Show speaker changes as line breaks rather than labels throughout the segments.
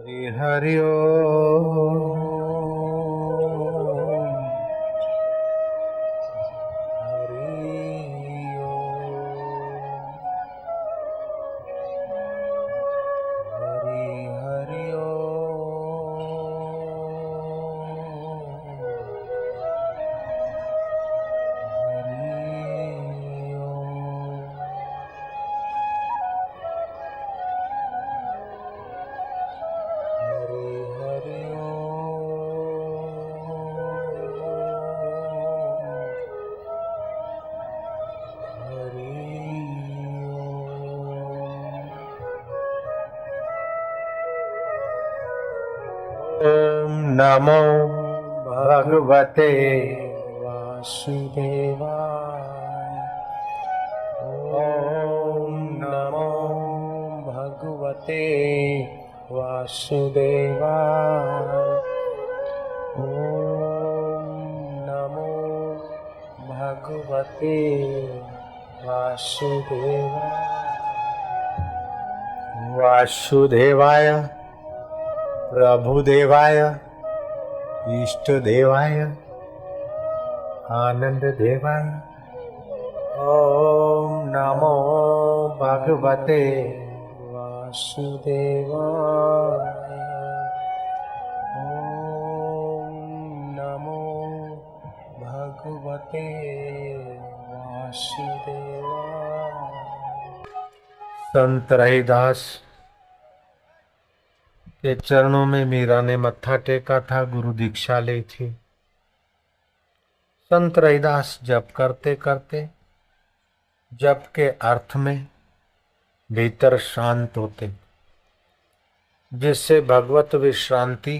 हरि हरि ओम हरि ओम हरि हरि ओम नमो भगवते वासुदेवाय। ओम नमो भगवते वासुदेवाय। ओम नमो भगवते वासुदेवाय। वासुदेवाय प्रभुदेवाय इष्टदेवाय आनंद देवाय। ओम नमो भगवते वासुदेवाय। ओम नमो भगवते वासुदेवाय। संत रहीदास के चरणों में मीरा ने मत्था टेका था, गुरु दीक्षा ली थी। संत रहीदास जप करते करते जप के अर्थ में भीतर शांत होते, जिससे भगवत विश्रांति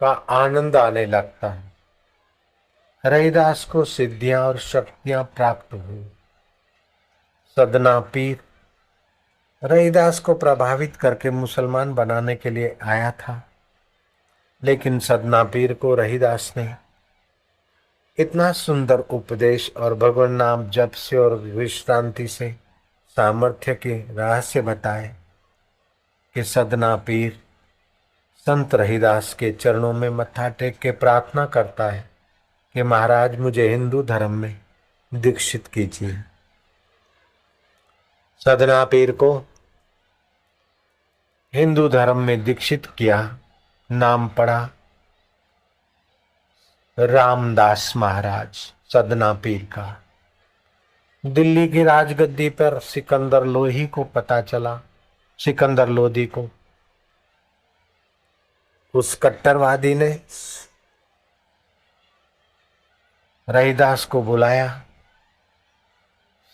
का आनंद आने लगता है। रहीदास को सिद्धियां और शक्तियां प्राप्त हुई। सदना पीर रहीदास को प्रभावित करके मुसलमान बनाने के लिए आया था, लेकिन सदना पीर को रहीदास ने इतना सुंदर उपदेश और भगवान नाम जप से और विश्रांति से सामर्थ्य के रहस्य बताए कि सदना पीर संत रहीदास के चरणों में मत्था टेक के प्रार्थना करता है कि महाराज मुझे हिंदू धर्म में दीक्षित कीजिए। सदना पीर को हिंदू धर्म में दीक्षित किया। नाम पड़ा रामदास महाराज सदना पीर का। दिल्ली की राजगद्दी पर सिकंदर लोधी को पता चला, सिकंदर लोधी को, उस कट्टरवादी ने रहीदास को बुलाया,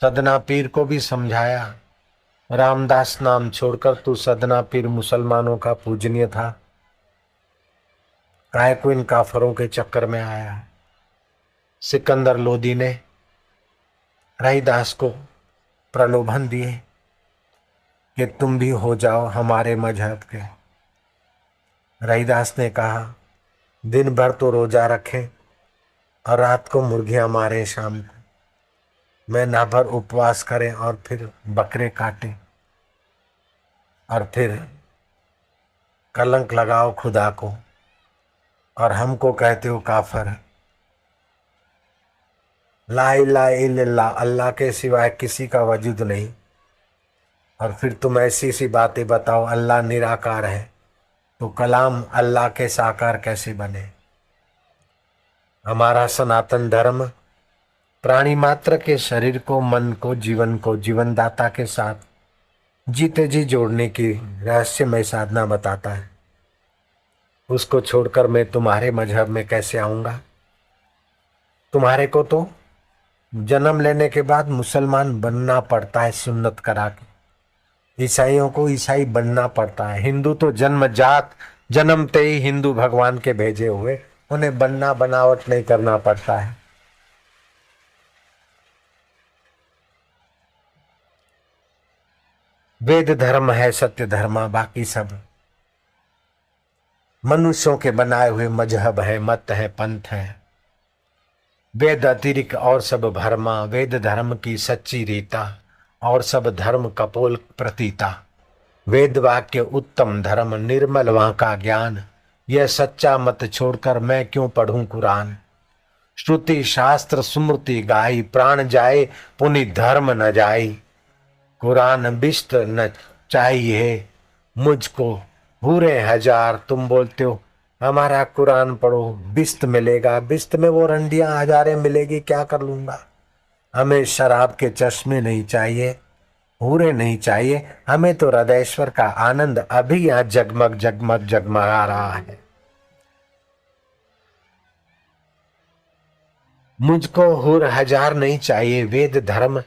सदना पीर को भी समझाया, रामदास नाम छोड़कर तू सदना पीर मुसलमानों का पूजनीय था, काहे को इन काफरों के चक्कर में आया है। सिकंदर लोधी ने रहीदास को प्रलोभन दिए कि तुम भी हो जाओ हमारे मजहब के। रहीदास ने कहा दिन भर तो रोजा रखें और रात को मुर्गियां मारे, शाम को महीना भर उपवास करें और फिर बकरे काटें और फिर कलंक लगाओ खुदा को और हमको कहते हो काफर। ला इलाहा इल्लल्लाह, अल्लाह के सिवाय किसी का वजूद नहीं, और फिर तुम ऐसी सी बातें बताओ अल्लाह निराकार है, तो कलाम अल्लाह के साकार कैसे बने। हमारा सनातन धर्म प्राणी मात्र के शरीर को, मन को, जीवनदाता के साथ जीते जी जोड़ने की रहस्यमय साधना बताता है। उसको छोड़कर मैं तुम्हारे मजहब में कैसे आऊंगा। तुम्हारे को तो जन्म लेने के बाद मुसलमान बनना पड़ता है, सुन्नत करा के। ईसाइयों को ईसाई बनना पड़ता है। हिंदू तो जन्मजात, जन्मते ही हिंदू भगवान के भेजे हुए, उन्हें बनना बनावट नहीं करना पड़ता है। वेद धर्म है सत्य धर्म, बाकी सब मनुष्यों के बनाए हुए मजहब है, मत है, पंथ है। वेद अतिरिक्त और सब भरमा, वेद धर्म की सच्ची रीता और सब धर्म कपोल प्रतीता। वेद वाक्य उत्तम धर्म, निर्मल वहां का ज्ञान, यह सच्चा मत छोड़कर मैं क्यों पढ़ूं कुरान। श्रुति शास्त्र स्मृति गाई, प्राण जाए पुनि धर्म न जाई। कुरान बिस्त न चाहिए मुझको पूरे हजार। तुम बोलते हो हमारा कुरान पढ़ो, बिस्त मिलेगा, बिस्त में वो रंडियां हजारें मिलेगी, क्या कर लूंगा। हमें शराब के चश्मे नहीं चाहिए, पूरे नहीं चाहिए, हमें तो हृदयेश्वर का आनंद अभी यहाँ जगमग जगमग जगमगा रहा है। मुझको हुर हजार नहीं चाहिए, वेद धर्म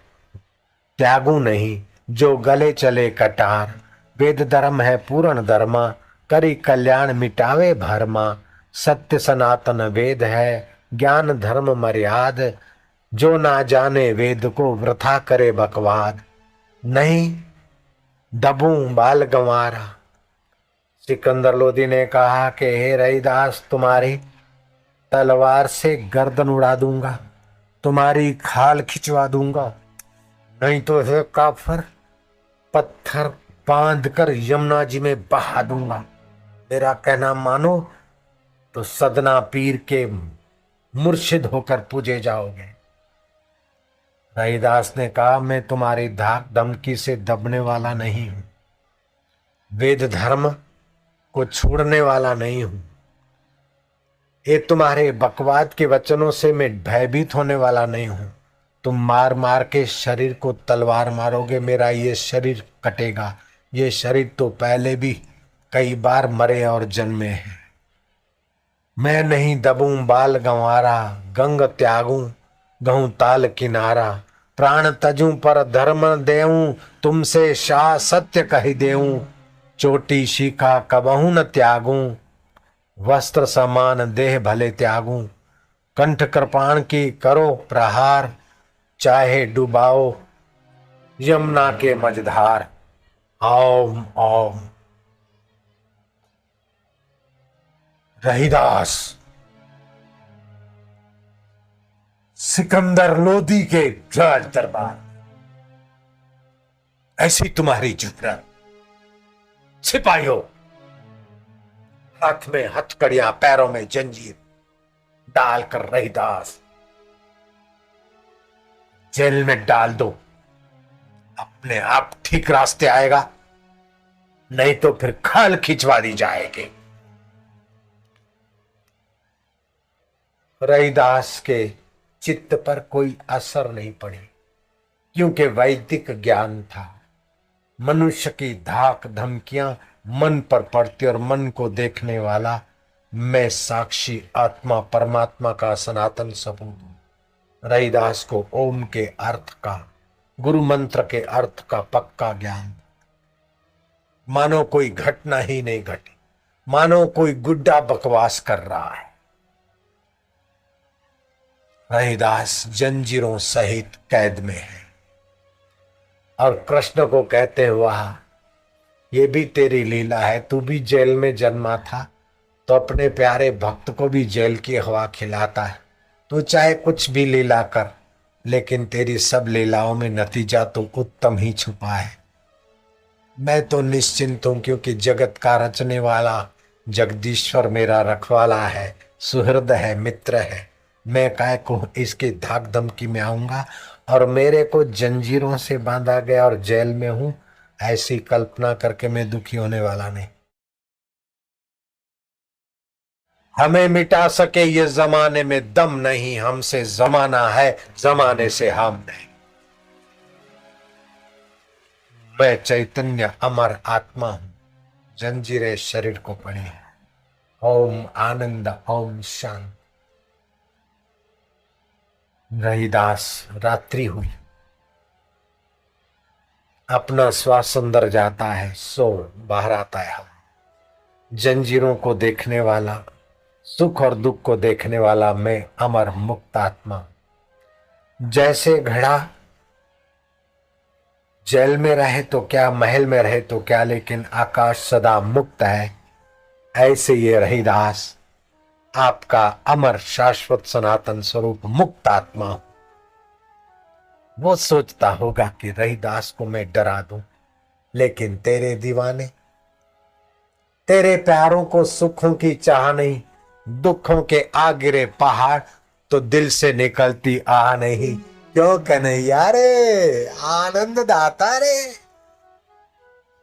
त्यागू नहीं, जो गले चले कटार। वेद धर्म है पूर्ण धर्मा, करी कल्याण मिटावे भरमा। सत्य सनातन वेद है, ज्ञान धर्म मर्याद। जो ना जाने वेद को वृथा करे बकवाद। नहीं दबूं बाल गंवारा। सिकंदर लोदी ने कहा कि हे रैदास, तुम्हारी तलवार से गर्दन उड़ा दूंगा, तुम्हारी खाल खिंचवा दूंगा, नहीं तो है काफर पत्थर बांध कर यमुना जी में बहा दूंगा। मेरा कहना मानो तो सदना पीर के मुर्शिद होकर पूजे जाओगे। रैदास ने कहा मैं तुम्हारी धाक धमकी से दबने वाला नहीं हूं, वेद धर्म को छोड़ने वाला नहीं हूं, ये तुम्हारे बकवाद के वचनों से मैं भयभीत होने वाला नहीं हूं। तुम मार मार के शरीर को तलवार मारोगे, मेरा ये शरीर कटेगा। ये शरीर तो पहले भी कई बार मरे और जन्मे हैं। मैं नहीं दबूं बाल गंवारा, गंग त्यागूं गहूं ताल किनारा। प्राण तजूं पर धर्म देऊं, तुमसे शाह सत्य कही देऊं। चोटी शिखा कबहू न त्यागूं, वस्त्र समान देह भले त्यागूं। कंठ कृपाण की करो प्रहार, चाहे डुबाओ यमुना के मझधार। ओम ओम। रहीदास सिकंदर लोदी के राज दरबार, ऐसी तुम्हारी जुर्रत। सिपाहियों, हाथ में हथकड़ियां, पैरों में जंजीर डालकर रहीदास जेल में डाल दो। अपने आप ठीक रास्ते आएगा, नहीं तो फिर खाल खिंचवा दी जाएगी। रहीदास के चित्त पर कोई असर नहीं पड़ी, क्योंकि वैदिक ज्ञान था। मनुष्य की धाक धमकियां मन पर पड़ती और मन को देखने वाला मैं साक्षी आत्मा परमात्मा का सनातन सबूत हूं। रहीदास को ओम के अर्थ का, गुरु मंत्र के अर्थ का पक्का ज्ञान। मानो कोई घटना ही नहीं घटी, मानो कोई गुड्डा बकवास कर रहा है। रहीदास जंजीरों सहित कैद में है और कृष्ण को कहते हैं वाह, ये भी तेरी लीला है। तू भी जेल में जन्मा था तो अपने प्यारे भक्त को भी जेल की हवा खिलाता है। तू चाहे कुछ भी लीला कर, लेकिन तेरी सब लीलाओं में नतीजा तो उत्तम ही छुपा है। मैं तो निश्चिंत हूं, क्योंकि जगत का रचने वाला जगदीश्वर मेरा रखवाला है, सुहृद है, मित्र है। मैं काय को इसके धाक धमकी में आऊंगा और मेरे को जंजीरों से बांधा गया और जेल में हूं, ऐसी कल्पना करके मैं दुखी होने वाला नहीं। हमें मिटा सके ये जमाने में दम नहीं, हमसे जमाना है, जमाने से हम नहीं। मैं चैतन्य अमर आत्मा हूं, जंजीरें शरीर को पड़ी है। ओम आनंद, ओम शांति। रहीदास रात्रि हुई, अपना श्वास अंदर जाता है, सो बाहर आता है। हम जंजीरों को देखने वाला, सुख और दुख को देखने वाला मैं अमर मुक्त आत्मा। जैसे घड़ा जेल में रहे तो क्या, महल में रहे तो क्या, लेकिन आकाश सदा मुक्त है, ऐसे ये रहीदास आपका अमर शाश्वत सनातन स्वरूप मुक्त आत्मा। वो सोचता होगा कि रहीदास को मैं डरा दूं, लेकिन तेरे दीवाने, तेरे प्यारों को सुखों की चाह नहीं, दुखों के आ गिरे पहाड़ तो दिल से निकलती आ नहीं। क्यों कन्हैया रे, आनंद दाता रे।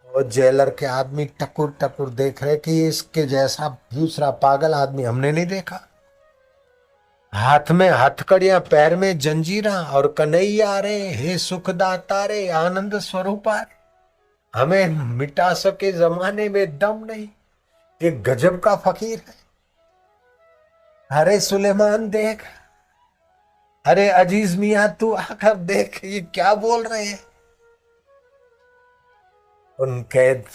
वो जेलर के आदमी टकुर टकुर देख रहे कि इसके जैसा दूसरा पागल आदमी हमने नहीं देखा। हाथ में हथकड़ियां, पैर में जंजीरा, और कन्हैया रे, हे सुखदाता रे, आनंद स्वरूपा रे, हमें मिटा सके जमाने में दम नहीं। एक गजब का फकीर है। अरे सुलेमान देख, अरे अजीज मियां तू आकर देख, ये क्या बोल रहे हैं। उन कैद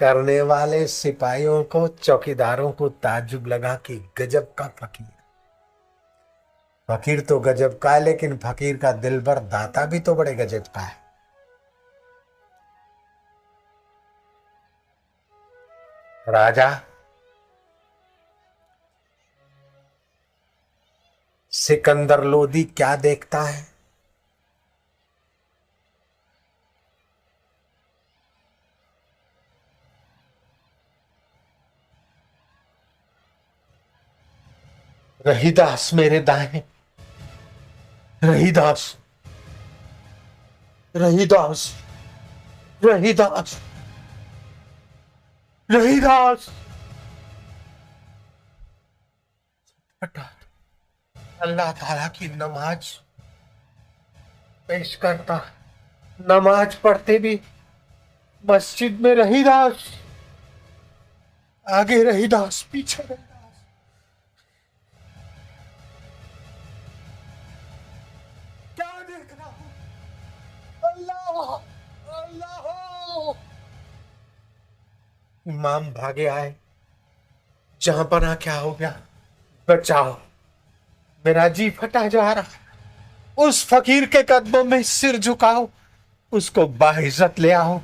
करने वाले सिपाहियों को, चौकीदारों को ताज्जुब लगा कि गजब का फकीर। फकीर तो गजब का है, लेकिन फकीर का दिलबर दाता भी तो बड़े गजब का है। राजा सिकंदर लोदी क्या देखता है? रहीदास मेरे दाहिने, रहीदास, रहीदास, रहीदास, रहीदास। अल्लाह ताला की नमाज पेश करता, नमाज पढ़ते भी मस्जिद में रहीदास, आगे रहीदास, पीछे रहीदास। क्या देख रहा हूं? अल्लाह, अल्लाह। इमाम भागे आए, जहां पना क्या हो गया, बचाओ, मेरा जी फटा जा रहा। उस फकीर के कदमों में सिर झुकाओ, उसको बाइज्जत ले आओ,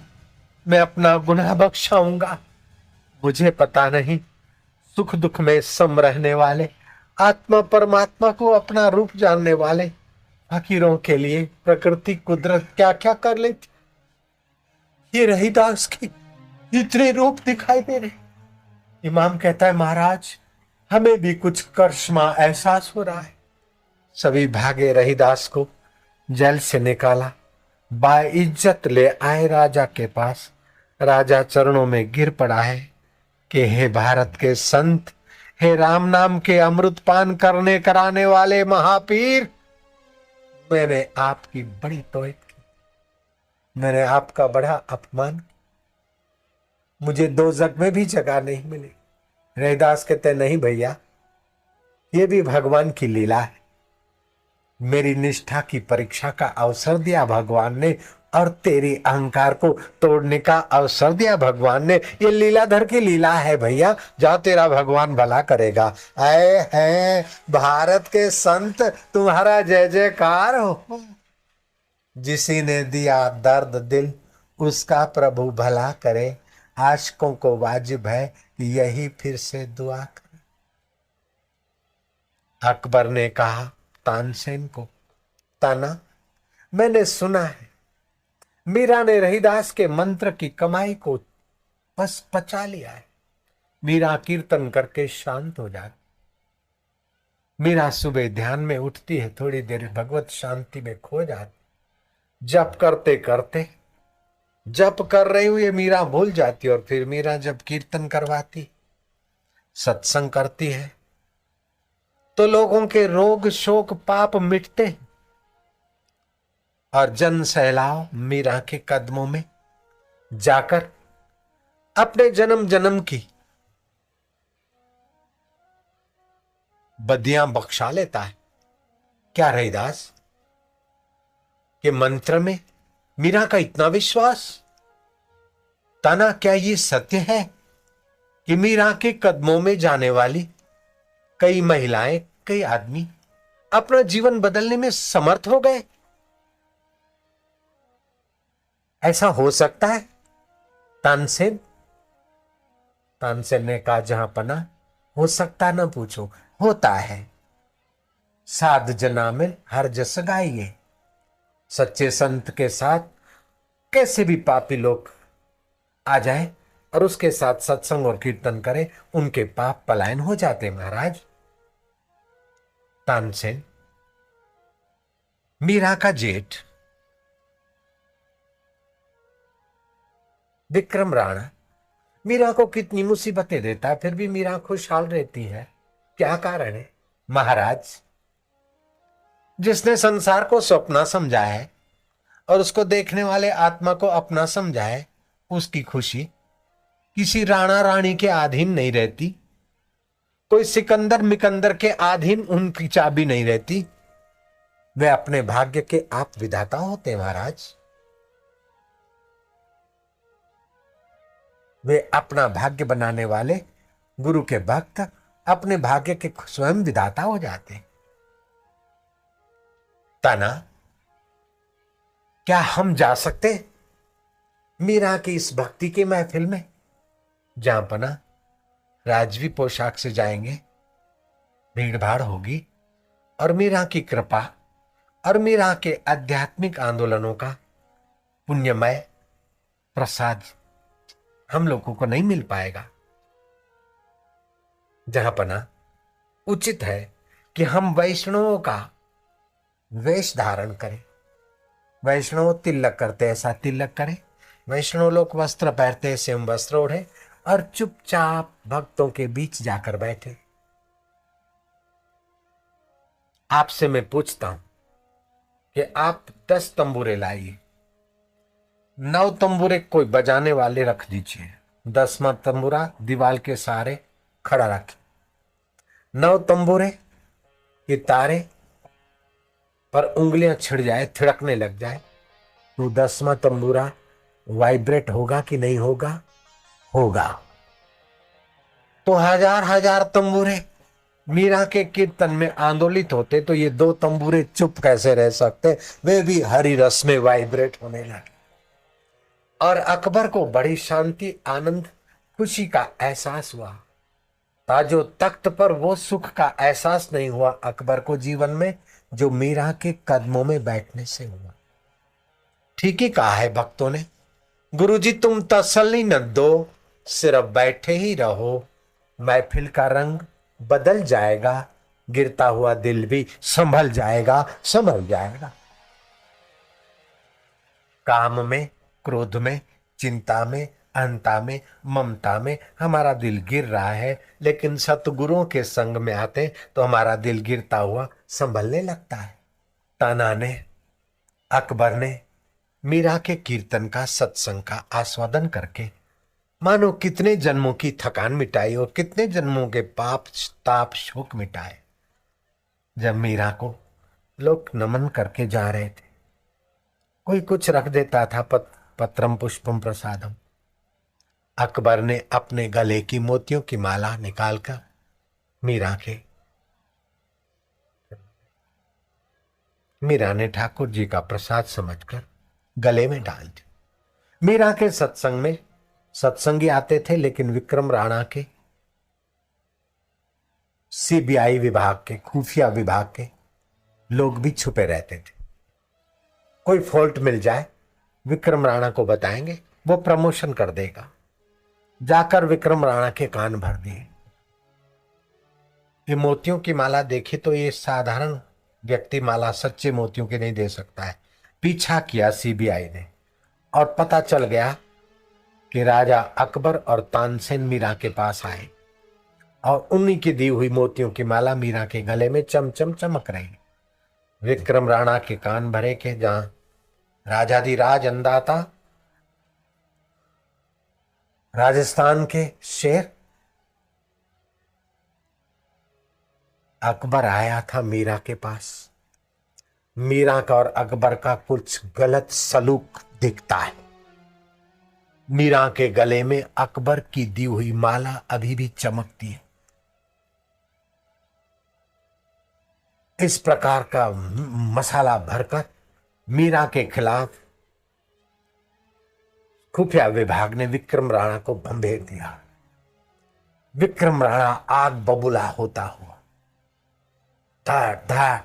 मैं अपना गुनाह बख्शाऊंगा। मुझे पता नहीं, सुख दुख में सम रहने वाले, आत्मा परमात्मा को अपना रूप जानने वाले फकीरों के लिए प्रकृति कुदरत क्या क्या कर लेती। ये रहीदास के इतने रूप दिखाई दे रहे। इमाम कहता है, महाराज हमें भी कुछ करिश्मा एहसास हो रहा है। सभी भागे, रहीदास को जेल से निकाला, बाइज्जत ले आए राजा के पास। राजा चरणों में गिर पड़ा है कि हे भारत के संत, हे राम नाम के अमृत पान करने कराने वाले महापीर, मैंने आपकी बड़ी तौहीद की, मैंने आपका बड़ा अपमान किया, मुझे दोज़ख में भी जगह नहीं मिली। रहीदास कहते नहीं भैया, ये भी भगवान की लीला है। मेरी निष्ठा की परीक्षा का अवसर दिया भगवान ने, और तेरी अहंकार को तोड़ने का अवसर दिया भगवान ने। ये लीलाधर की लीला है भैया, जाओ तेरा भगवान भला करेगा। आए हैं भारत के संत, तुम्हारा जय जयकार हो। जिसी ने दिया दर्द दिल, उसका प्रभु भला करे। आशिकों को वाजिब है कि यही फिर से दुआ करे। अकबर ने कहा तानसेन को, ताना मैंने सुना है मीरा ने रहीदास के मंत्र की कमाई को बस पचा लिया है। मीरा कीर्तन करके शांत हो जाती। मीरा सुबह ध्यान में उठती है, थोड़ी देर भगवत शांति में खो जाती। जप करते करते, जप कर रही हुई मीरा भूल जाती, और फिर मीरा जब कीर्तन करवाती, सत्संग करती है, तो लोगों के रोग शोक पाप मिटते हैं, और जन सैलाव मीरा के कदमों में जाकर अपने जन्म जन्म की बदियां बख्शा लेता है। क्या रहीदास के मंत्र में मीरा का इतना विश्वास? ताना क्या ये सत्य है कि मीरा के कदमों में जाने वाली कई महिलाएं, कई आदमी अपना जीवन बदलने में समर्थ हो गए? ऐसा हो सकता है? तानसेन, तानसेन ने कहा जहां पना हो सकता ना पूछो, होता है। साध जना में हर जस गाइए। सच्चे संत के साथ कैसे भी पापी लोग आ जाए और उसके साथ सत्संग और कीर्तन करें, उनके पाप पलायन हो जाते महाराज। तानसेन मीरा का जेठ विक्रम राणा मीरा को कितनी मुसीबतें देता है, फिर भी मीरा खुशहाल रहती है। क्या कारण है महाराज? जिसने संसार को सपना समझा है और उसको देखने वाले आत्मा को अपना समझा है, उसकी खुशी किसी राणा रानी के अधीन नहीं रहती, कोई सिकंदर मिकंदर के अधीन उनकी चाबी नहीं रहती। वे अपने भाग्य के आप विधाता होते हैं महाराज। वे अपना भाग्य बनाने वाले गुरु के भक्त अपने भाग्य के स्वयं विधाता हो जाते हैं। तना, क्या हम जा सकते मीरा की इस भक्ति की महफिल में? जहां पना राजवी पोशाक से जाएंगे, भीड़ भाड़ होगी और मीरा की कृपा और मीरा के आध्यात्मिक आंदोलनों का पुण्यमय प्रसाद हम लोगों को नहीं मिल पाएगा। जहां पना उचित है कि हम वैष्णवों का वेश धारण करें। वैष्णव तिलक करते ऐसा तिलक करें, वैष्णव लोग वस्त्र पहनते ऐसे हम वस्त्र ओढ़े और चुपचाप भक्तों के बीच जाकर बैठे। आपसे मैं पूछता हूं कि आप 10 तंबूरे लाइए, 9 तंबूरे कोई बजाने वाले रख दीजिए, 10वां तंबूरा दीवार के सहारे खड़ा रखे। 9 तंबूरे ये तारे पर उंगलियां छिड़ जाए, थिड़कने लग जाए, तो 10वां तंबूरा वाइब्रेट होगा कि नहीं होगा? होगा। तो हजार हजार तंबूरे मीरा के कीर्तन में आंदोलित होते तो ये 2 तंबूरे चुप कैसे रह सकते? वे भी हरि रस में वाइब्रेट होने लगे। और अकबर को बड़ी शांति, आनंद, खुशी का एहसास हुआ। ताजो तख्त पर वो सुख का एहसास नहीं हुआ अकबर को जीवन में जो मीरा के कदमों में बैठने से हुआ। ठीक ही कहा है भक्तों ने, गुरुजी तुम तसल्ली न दो, सिर्फ बैठे ही रहो, महफिल का रंग बदल जाएगा, गिरता हुआ दिल भी संभल जाएगा, संभल जाएगा। काम में, क्रोध में, चिंता में, अहंता में, ममता में हमारा दिल गिर रहा है, लेकिन सतगुरुओं के संग में आते तो हमारा दिल गिरता हुआ संभलने लगता है। ताना ने, अकबर ने मीरा के कीर्तन का, सत्संग का आस्वादन करके मानो कितने जन्मों की थकान मिटाई और कितने जन्मों के पाप ताप शोक मिटाए। जब मीरा को लोग नमन करके जा रहे थे, कोई कुछ रख देता था, पत्रम पुष्पम प्रसादम, अकबर ने अपने गले की मोतियों की माला निकालकर मीरा ने ठाकुर जी का प्रसाद समझकर गले में डाल दी। मीरा के सत्संग में सत्संगी आते थे, लेकिन विक्रम राणा के सीबीआई विभाग के, खुफिया विभाग के लोग भी छुपे रहते थे। कोई फॉल्ट मिल जाए विक्रम राणा को बताएंगे, वो प्रमोशन कर देगा। जाकर विक्रम राणा के कान भर दिए। ये मोतियों की माला देखी तो ये साधारण व्यक्ति माला सच्चे मोतियों की नहीं दे सकता है। पीछा किया सीबीआई ने और पता चल गया कि राजा अकबर और तानसेन मीरा के पास आए और उन्हीं की दी हुई मोतियों की माला मीरा के गले में चमचम चमक रही। विक्रम राणा के कान भरे के जहां राजाधिराज अंदाता, राजस्थान के शेर अकबर आया था मीरा के पास। मीरा का और अकबर का कुछ गलत सलूक दिखता है। मीरा के गले में अकबर की दी हुई माला अभी भी चमकती है। इस प्रकार का मसाला भरकर मीरा के खिलाफ खुफिया विभाग ने विक्रम राणा को भंभेर दिया। विक्रम राणा आग बबूला होता हुआ धड़ धड़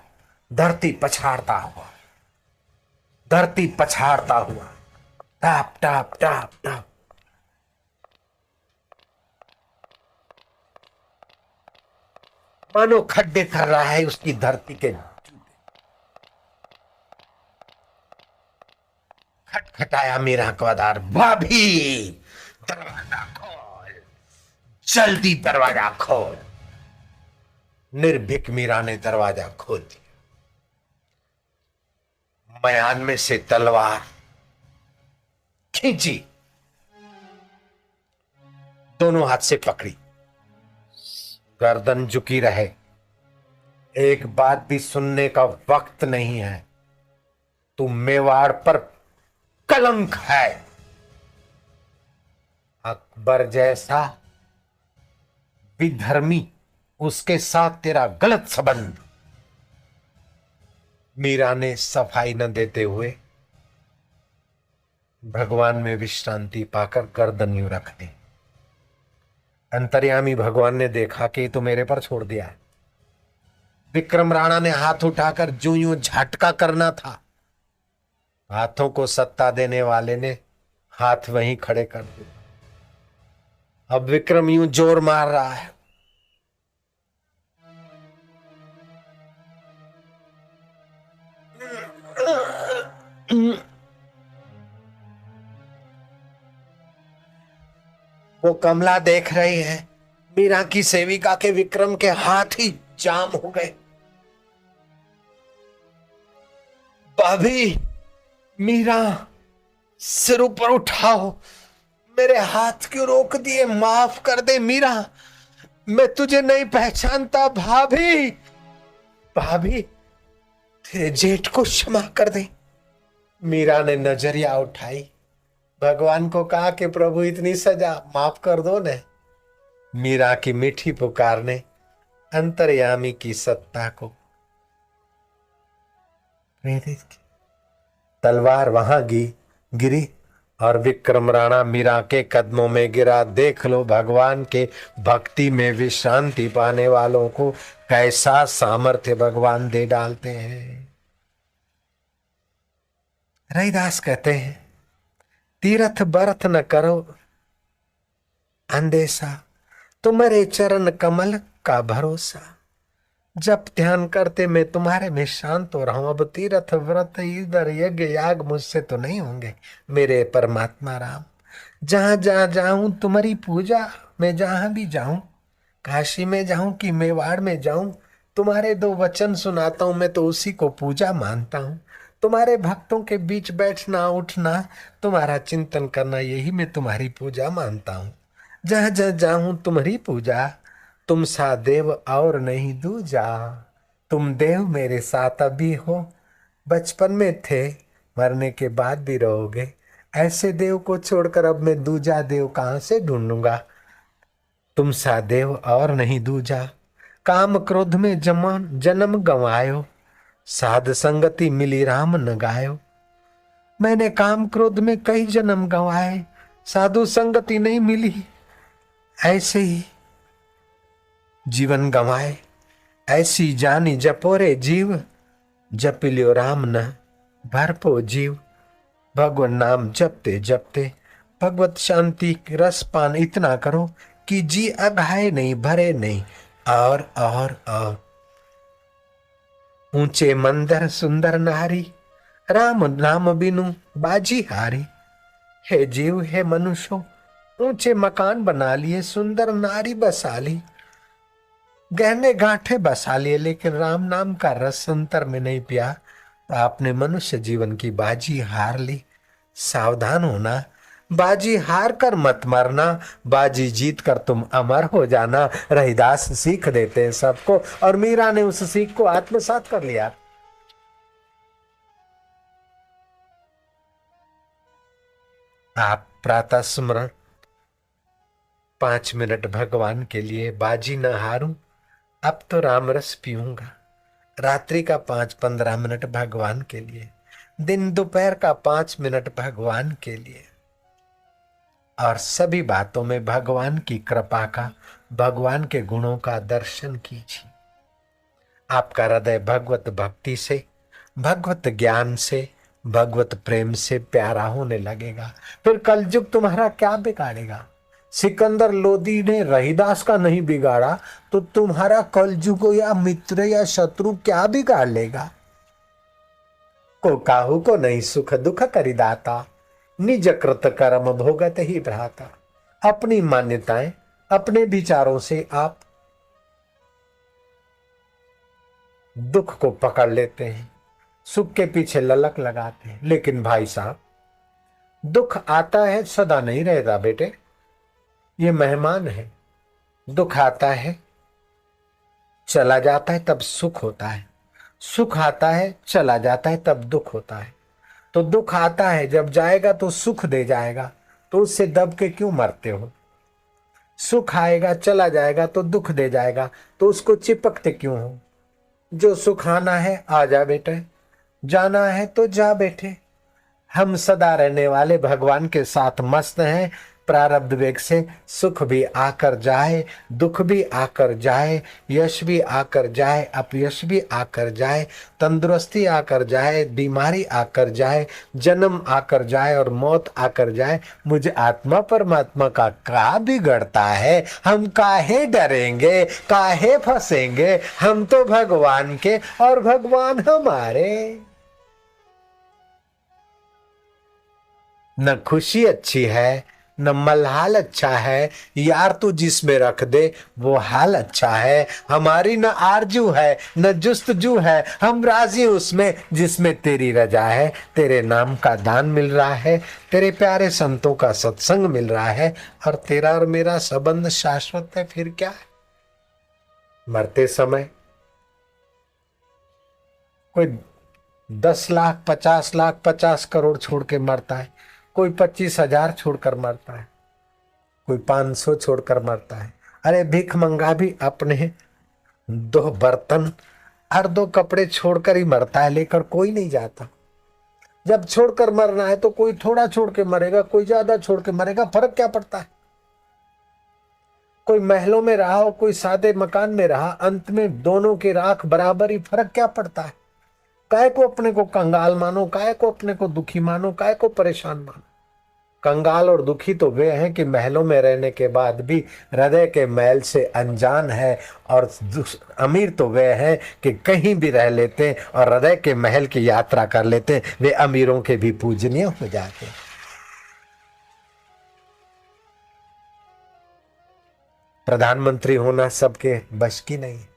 धरती पछाड़ता हुआ टाप टाप टाप टाप। मानो खड्डे कर रहा है उसकी धरती के। खटखटाया मीरा का द्वार। भाभी दरवाजा खोल, जल्दी दरवाजा खोल। निर्भीक मीरा ने दरवाजा खोल दिया। मयान में से तलवार खींची, दोनों हाथ से पकड़ी, गर्दन झुकी रहे। एक बात भी सुनने का वक्त नहीं है। तू मेवाड़ पर कलंक है। अकबर जैसा विधर्मी, उसके साथ तेरा गलत संबंध। मीरा ने सफाई न देते हुए भगवान में विश्रांति पाकर गर्दन यूं रख दी। अंतर्यामी भगवान ने देखा कि तो मेरे पर छोड़ दिया है। विक्रम राणा ने हाथ उठाकर जो यूं झटका करना था, हाथों को सत्ता देने वाले ने हाथ वहीं खड़े कर दिए। अब विक्रम यूं जोर मार रहा है। वो कमला देख रही है, मीरा की सेविका के विक्रम के हाथ ही जाम हो गए। भाभी, मीरा, सिर ऊपर उठाओ, मेरे हाथ क्यों रोक दिए? माफ कर दे मीरा, मैं तुझे नहीं पहचानता। भाभी, भाभी, तेरे जेठ को क्षमा कर दे। मीरा ने नजरिया उठाई, भगवान को कहा कि प्रभु इतनी सजा माफ कर दो ने। मीरा की मीठी पुकार ने अंतर्यामी की सत्ता को प्रेरित किया। तलवार वहां गिरी और विक्रम राणा मीरा के कदमों में गिरा। देख लो भगवान के भक्ति में विश्रांति पाने वालों को कैसा सामर्थ्य भगवान दे डालते हैं। रैदास कहते हैं, तीर्थ बरत न करो अंदेशा, तुम्हारे चरण कमल का भरोसा। जब ध्यान करते मैं तुम्हारे में शांत हो रहा हूं। अब तीर्थ व्रत इधर यज्ञ याग मुझसे तो नहीं होंगे मेरे परमात्मा राम। जहां जहां जाऊं तुम्हारी पूजा, मैं जहां भी जाऊं, काशी में जाऊं कि मेवाड़ में जाऊं, तुम्हारे दो वचन सुनाता हूं, मैं तो उसी को पूजा मानता हूं। तुम्हारे भक्तों के बीच बैठना उठना, तुम्हारा चिंतन करना, यही मैं तुम्हारी पूजा मानता हूं। जहां जहां जाऊं तुम्हारी पूजा, तुम सा देव और नहीं दूजा। तुम देव मेरे साथ अभी हो, बचपन में थे, मरने के बाद भी रहोगे। ऐसे देव को छोड़कर अब मैं दूजा देव कहां से ढूंढूंगा। तुम सा देव और नहीं दूजा। काम क्रोध में जन्म गंवायो, साध संगति मिली राम न गायो। मैंने काम क्रोध में कई जन्म गंवाए, साधु संगति नहीं मिली। ऐसे ही जीवन गंवाए, ऐसी जानी जपो रे जीव। जप लियो राम न भरपो जीव। भगवान नाम जपते जपते भगवत शांति रस पान इतना करो कि जी अघाए नहीं, भरे नहीं। और ऊंचे मंदिर सुंदर नारी, राम नाम बिनु बाजी हारी। हे जीव, हे मनुष्यों, ऊंचे मकान बना लिए, सुंदर नारी बसा ली, गहने गांठे बसा लिए, लेकिन राम नाम का रस अंतर में नहीं पिया तो आपने मनुष्य जीवन की बाजी हार ली। सावधान होना, बाजी हार कर मत मरना, बाजी जीत कर तुम अमर हो जाना। रैदास सीख देते हैं सबको, और मीरा ने उस सीख को आत्मसात कर लिया। आप प्रातः स्मरण 5 मिनट भगवान के लिए, बाजी न हारूं, अब तो राम रस पीऊंगा। रात्रि का 5-15 मिनट भगवान के लिए, दिन दोपहर का 5 मिनट भगवान के लिए, और सभी बातों में भगवान की कृपा का, भगवान के गुणों का दर्शन कीजिए। आपका हृदय भगवत भक्ति से, भगवत ज्ञान से भगवत प्रेम से प्यारा होने लगेगा। फिर कलयुग तुम्हारा क्या बिगाड़ेगा? सिकंदर लोदी ने रहीदास का नहीं बिगाड़ा तो तुम्हारा कलयुग या मित्र या शत्रु क्या बिगाड़ लेगा? को काहू को नहीं सुख दुख करिदाता, निज कृत कर्म भोगत ही भ्राता। अपनी मान्यताएं अपने विचारों से आप दुख को पकड़ लेते हैं, सुख के पीछे ललक लगाते हैं। लेकिन भाई साहब, दुख आता है सदा नहीं रहता बेटे, ये मेहमान है। दुख आता है चला जाता है, तब सुख होता है। सुख आता है चला जाता है, तब दुख होता है। तो दुख आता है, जब जाएगा तो सुख दे जाएगा, तो उससे दब के क्यों मरते हो? सुख आएगा चला जाएगा तो दुख दे जाएगा, तो उसको चिपकते क्यों हो? जो सुख आना है आ जा बेटे, जाना है तो जा बेटे। हम सदा रहने वाले भगवान के साथ मस्त हैं। प्रारब्ध वेग से सुख भी आकर जाए, दुख भी आकर जाए, यश भी आकर जाए, अपयश भी आकर जाए, तंदुरुस्ती आकर जाए, बीमारी आकर जाए, जन्म आकर जाए और मौत आकर जाए, मुझे आत्मा परमात्मा का बिगड़ता है। हम काहे डरेंगे, काहे फंसेंगे? हम तो भगवान के और भगवान हमारे। न खुशी अच्छी है, न मलहाल अच्छा है, यार तू जिसमें रख दे वो हाल अच्छा है। हमारी न आरजू है न जुस्तजू है, हम राजी उसमें जिसमें तेरी रजा है। तेरे नाम का दान मिल रहा है, तेरे प्यारे संतों का सत्संग मिल रहा है, और तेरा और मेरा संबंध शाश्वत है। फिर क्या है? मरते समय कोई 10 लाख 50 लाख 50 करोड़ छोड़ के मरता है, कोई 25,000 छोड़कर मरता है, कोई 500 छोड़कर मरता है। अरे भिख मंगा भी अपने 2 बर्तन और 2 कपड़े छोड़कर ही मरता है, लेकर कोई नहीं जाता। जब छोड़कर मरना है तो कोई थोड़ा छोड़ के मरेगा, कोई ज्यादा छोड़ के मरेगा, फर्क क्या पड़ता है? कोई महलों में रहा हो, कोई सादे मकान में रहा, अंत में दोनों की राख बराबर ही, फर्क क्या पड़ता है? काय को अपने को कंगाल मानो, काय को अपने को दुखी मानो, काय को परेशान मानो? कंगाल और दुखी तो वे हैं कि महलों में रहने के बाद भी हृदय के मैल से अनजान है, और अमीर तो वे हैं कि कहीं भी रह लेते और हृदय के महल की यात्रा कर लेते, वे अमीरों के भी पूजनीय हो जाते। प्रधानमंत्री होना सबके बस की नहीं है,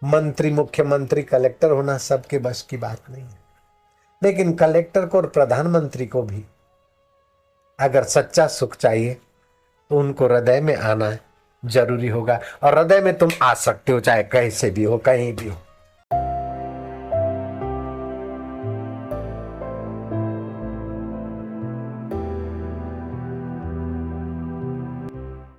मंत्री मुख्यमंत्री कलेक्टर होना सबके बस की बात नहीं है। लेकिन कलेक्टर को और प्रधानमंत्री को भी अगर सच्चा सुख चाहिए तो उनको हृदय में आना जरूरी होगा, और हृदय में तुम आ सकते हो चाहे कैसे भी हो, कहीं भी हो।